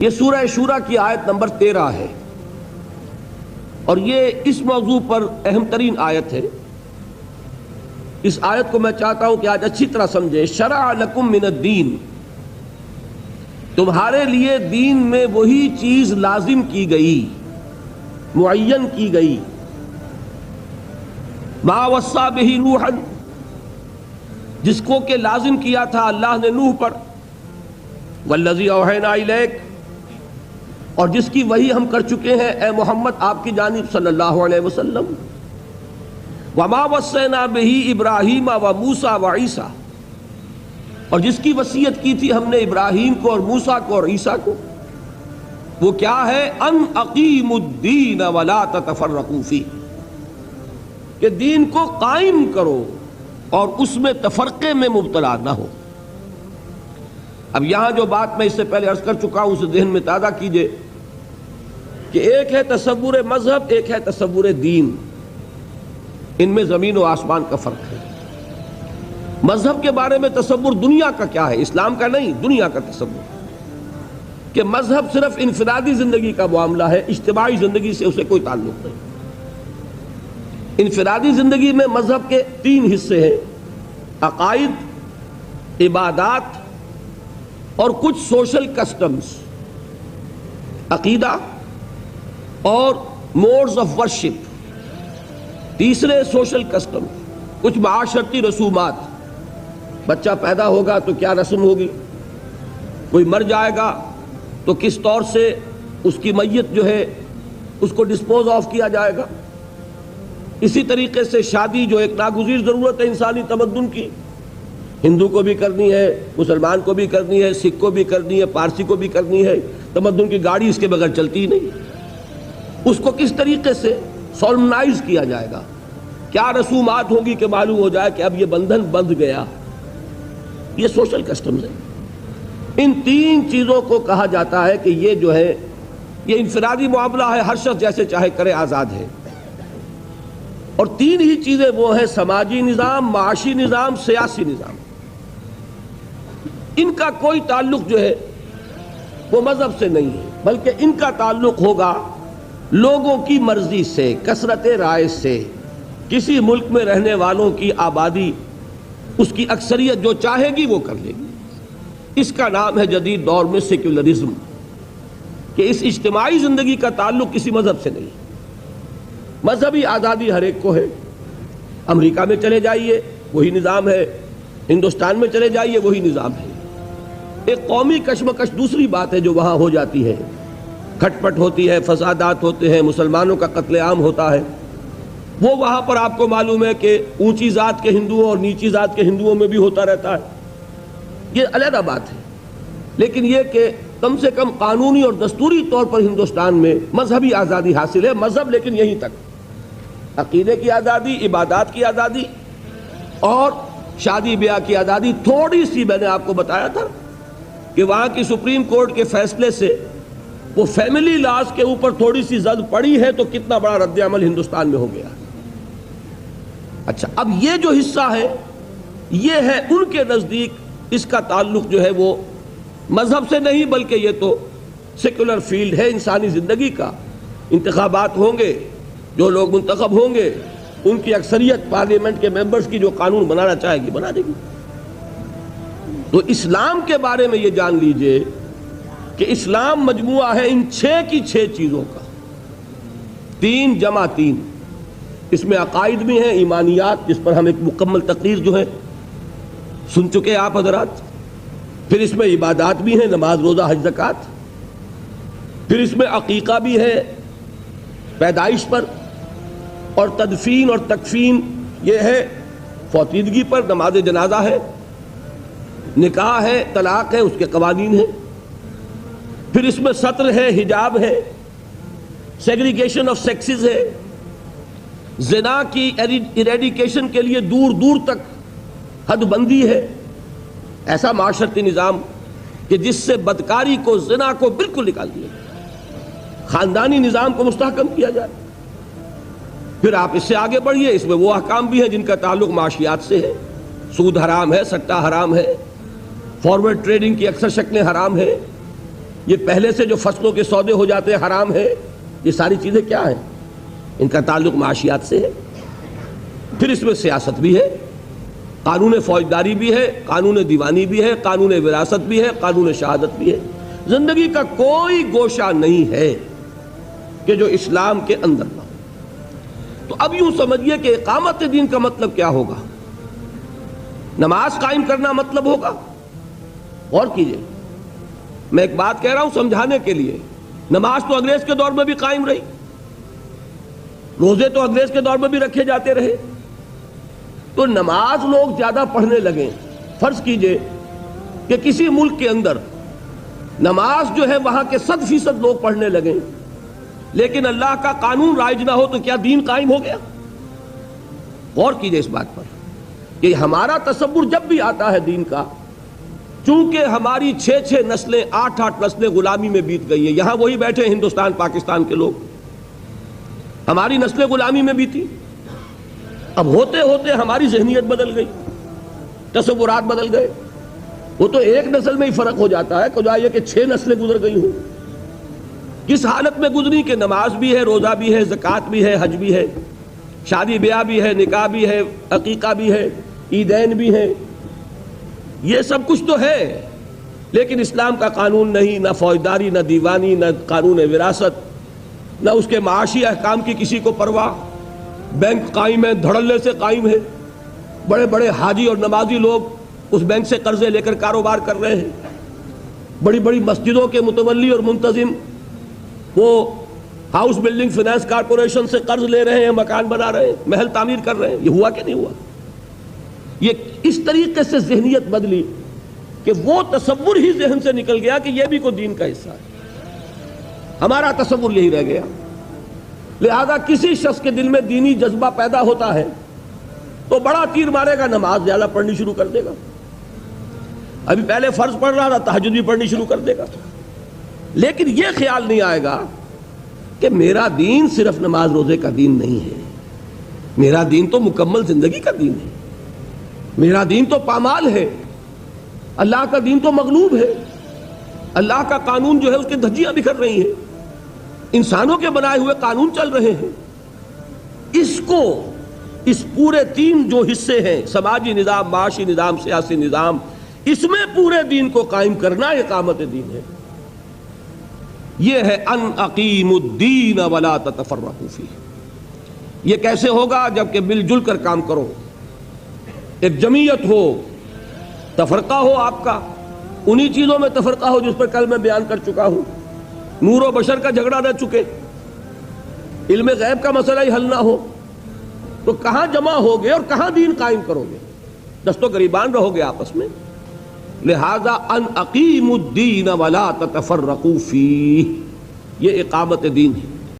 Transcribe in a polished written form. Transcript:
یہ سورہ شورى کی آیت نمبر 13 ہے اور یہ اس موضوع پر اہم ترین آیت ہے۔ اس آیت کو میں چاہتا ہوں کہ آج اچھی طرح سمجھے۔ شرع لکم من الدین، تمہارے لیے دین میں وہی چیز لازم کی گئی، معین کی گئی، ما وصى بہ نوحا، جس کو کہ لازم کیا تھا اللہ نے نوح پر، والذی اوحینا الیک، اور جس کی وحی ہم کر چکے ہیں اے محمد آپ کی جانب صلی اللہ علیہ وسلم، وما وصینا بہ ابراہیم و موسیٰ و عیسیٰ، اور جس کی وصیت کی تھی ہم نے ابراہیم کو اور موسیٰ کو اور عیسیٰ کو، وہ کیا ہے؟ ان اقیموا الدین ولا تتفرقوا فیہ، کہ دین کو قائم کرو اور اس میں تفرقے میں مبتلا نہ ہو۔ اب یہاں جو بات میں اس سے پہلے عرض کر چکا ہوں اسے ذہن میں تازہ کیجئے کہ ایک ہے تصور مذہب، ایک ہے تصور دین، ان میں زمین و آسمان کا فرق ہے۔ مذہب کے بارے میں تصور دنیا کا کیا ہے، اسلام کا نہیں، دنیا کا تصور کہ مذہب صرف انفرادی زندگی کا معاملہ ہے، اجتماعی زندگی سے اسے کوئی تعلق نہیں۔ انفرادی زندگی میں مذہب کے 3 حصے ہیں: عقائد، عبادات اور کچھ سوشل کسٹمز، عقیدہ اور موڈز آف ورشپ۔ تیسرے سوشل کسٹم، کچھ معاشرتی رسومات، بچہ پیدا ہوگا تو کیا رسم ہوگی، کوئی مر جائے گا تو کس طور سے اس کی میت جو ہے اس کو ڈسپوز آف کیا جائے گا۔ اسی طریقے سے شادی جو ایک ناگزیر ضرورت ہے انسانی تمدن کی، ہندو کو بھی کرنی ہے، مسلمان کو بھی کرنی ہے، سکھ کو بھی کرنی ہے، پارسی کو بھی کرنی ہے۔ تمدن کی گاڑی اس کے بغیر چلتی ہی نہیں۔ اس کو کس طریقے سے سولمنائز کیا جائے گا، کیا رسومات ہوگی کہ معلوم ہو جائے کہ اب یہ بندھن بندھ گیا۔ یہ سوشل کسٹمز ہیں۔ ان 3 چیزوں کو کہا جاتا ہے کہ یہ جو ہے یہ انفرادی معاملہ ہے، ہر شخص جیسے چاہے کرے، آزاد ہے۔ اور 3 ہی چیزیں وہ ہیں: سماجی نظام، معاشی نظام، سیاسی نظام۔ ان کا کوئی تعلق جو ہے وہ مذہب سے نہیں ہے، بلکہ ان کا تعلق ہوگا لوگوں کی مرضی سے، کثرت رائے سے۔ کسی ملک میں رہنے والوں کی آبادی، اس کی اکثریت جو چاہے گی وہ کر لے گی۔ اس کا نام ہے جدید دور میں سیکولرزم، کہ اس اجتماعی زندگی کا تعلق کسی مذہب سے نہیں۔ مذہبی آزادی ہر ایک کو ہے۔ امریکہ میں چلے جائیے وہی نظام ہے، ہندوستان میں چلے جائیے وہی نظام ہے۔ ایک قومی کشمکش دوسری بات ہے جو وہاں ہو جاتی ہے، کھٹ پٹ ہوتی ہے، فسادات ہوتے ہیں، مسلمانوں کا قتل عام ہوتا ہے، وہ وہاں پر آپ کو معلوم ہے کہ اونچی ذات کے ہندوؤں اور نیچی ذات کے ہندوؤں میں بھی ہوتا رہتا ہے۔ یہ علیحدہ بات ہے، لیکن یہ کہ کم سے کم قانونی اور دستوری طور پر ہندوستان میں مذہبی آزادی حاصل ہے۔ مذہب لیکن یہیں تک، عقیدے کی آزادی، عبادات کی آزادی اور شادی بیاہ کی آزادی۔ تھوڑی سی میں نے آپ کو بتایا تھا کہ وہاں کی سپریم کورٹ کے فیصلے سے وہ فیملی لاز کے اوپر تھوڑی سی زد پڑی ہے تو کتنا بڑا رد عمل ہندوستان میں ہو گیا۔ اچھا، اب یہ جو حصہ ہے یہ ہے ان کے نزدیک اس کا تعلق جو ہے وہ مذہب سے نہیں، بلکہ یہ تو سیکولر فیلڈ ہے انسانی زندگی کا۔ انتخابات ہوں گے، جو لوگ منتخب ہوں گے ان کی اکثریت پارلیمنٹ کے ممبرز کی جو قانون بنانا چاہے گی بنا دے گی۔ تو اسلام کے بارے میں یہ جان لیجئے کہ اسلام مجموعہ ہے ان 6 کی 6 چیزوں کا، 3 جمع 3۔ اس میں عقائد بھی ہیں، ایمانیات، جس پر ہم ایک مکمل تقریر جو ہے سن چکے آپ حضرات۔ پھر اس میں عبادات بھی ہیں، نماز، روزہ، حج، زکوٰۃ۔ پھر اس میں عقیقہ بھی ہے پیدائش پر، اور تدفین اور تکفین یہ ہے فوتیدگی پر، نماز جنازہ ہے، نکاح ہے، طلاق ہے، اس کے قوانین ہیں۔ پھر اس میں ستر ہے، حجاب ہے، سیگریگیشن آف سیکسز ہے، زنا کی ایریڈیکیشن کے لیے دور دور تک حد بندی ہے، ایسا معاشرتی نظام کہ جس سے بدکاری کو، زنا کو بالکل نکال دیا جائے، خاندانی نظام کو مستحکم کیا جائے۔ پھر آپ اس سے آگے بڑھیے، اس میں وہ احکام بھی ہیں جن کا تعلق معاشیات سے ہے، سود حرام ہے، سٹہ حرام ہے، فارورڈ ٹریڈنگ کی اکثر شکلیں حرام ہیں، یہ پہلے سے جو فصلوں کے سودے ہو جاتے ہیں حرام ہے، یہ ساری چیزیں کیا ہیں؟ ان کا تعلق معاشیات سے ہے۔ پھر اس میں سیاست بھی ہے، قانون فوجداری بھی ہے، قانون دیوانی بھی ہے، قانون وراثت بھی ہے، قانون شہادت بھی ہے۔ زندگی کا کوئی گوشہ نہیں ہے کہ جو اسلام کے اندر نہ ہو۔ تو اب یوں سمجھیے کہ اقامت دین کا مطلب کیا ہوگا؟ نماز قائم کرنا مطلب ہوگا۔ غور کیجئے، میں ایک بات کہہ رہا ہوں سمجھانے کے لیے، نماز تو انگریز کے دور میں بھی قائم رہی، روزے تو انگریز کے دور میں بھی رکھے جاتے رہے، تو نماز لوگ زیادہ پڑھنے لگے۔ فرض کیجئے کہ کسی ملک کے اندر نماز جو ہے وہاں کے 100% لوگ پڑھنے لگے، لیکن اللہ کا قانون رائج نہ ہو تو کیا دین قائم ہو گیا؟ غور کیجئے اس بات پر کہ ہمارا تصور جب بھی آتا ہے دین کا، چونکہ ہماری 6 نسلیں 8 نسلیں غلامی میں بیت گئی ہیں، یہاں وہی بیٹھے ہیں ہندوستان پاکستان کے لوگ، ہماری نسلیں غلامی میں بیتی، اب ہوتے ہوتے ہماری ذہنیت بدل گئی، تصورات بدل گئے۔ وہ تو ایک نسل میں ہی فرق ہو جاتا ہے، خدا یہ کہ 6 نسلیں گزر گئی ہوں، کس حالت میں گزری کہ نماز بھی ہے، روزہ بھی ہے، زکوٰۃ بھی ہے، حج بھی ہے، شادی بیاہ بھی ہے، نکاح بھی ہے، عقیقہ بھی ہے، عیدین بھی ہیں، یہ سب کچھ تو ہے، لیکن اسلام کا قانون نہیں، نہ فوجداری، نہ دیوانی، نہ قانون وراثت، نہ اس کے معاشی احکام کی کسی کو پرواہ۔ بینک قائم ہے، دھڑلے سے قائم ہے، بڑے بڑے حاجی اور نمازی لوگ اس بینک سے قرضے لے کر کاروبار کر رہے ہیں، بڑی بڑی مسجدوں کے متولی اور منتظم وہ ہاؤس بلڈنگ فائنانس کارپوریشن سے قرض لے رہے ہیں، مکان بنا رہے ہیں، محل تعمیر کر رہے ہیں۔ یہ ہوا کہ نہیں ہوا؟ یہ اس طریقے سے ذہنیت بدلی کہ وہ تصور ہی ذہن سے نکل گیا کہ یہ بھی کوئی دین کا حصہ ہے، ہمارا تصور یہی رہ گیا۔ لہذا کسی شخص کے دل میں دینی جذبہ پیدا ہوتا ہے تو بڑا تیر مارے گا، نماز زیادہ پڑھنی شروع کر دے گا، ابھی پہلے فرض پڑھ رہا تھا تہجد بھی پڑھنی شروع کر دے گا، لیکن یہ خیال نہیں آئے گا کہ میرا دین صرف نماز روزے کا دین نہیں ہے، میرا دین تو مکمل زندگی کا دین ہے، میرا دین تو پامال ہے، اللہ کا دین تو مغلوب ہے، اللہ کا قانون جو ہے اس کے دھجیاں بکھر رہی ہیں، انسانوں کے بنائے ہوئے قانون چل رہے ہیں۔ اس کو، اس پورے 3 جو حصے ہیں، سماجی نظام، معاشی نظام، سیاسی نظام، اس میں پورے دین کو قائم کرنا اقامت دین ہے۔ یہ ہے ان اقیموا الدین ولا تتفرقوا فیہ۔ یہ کیسے ہوگا؟ جبکہ مل جل کر کام کرو، ایک جمعیت ہو، تفرقہ ہو آپ کا، انہی چیزوں میں تفرقہ ہو جس پر کل میں بیان کر چکا ہوں، نور و بشر کا جھگڑا نہ چکے، علم غیب کا مسئلہ ہی حل نہ ہو، تو کہاں جمع ہوگے اور کہاں دین قائم کرو گے؟ دست و گریبان رہو گے آپس میں۔ لہذا ان اقیموا الدین ولا تتفرقوا فیہ، یہ اقامت دین ہے۔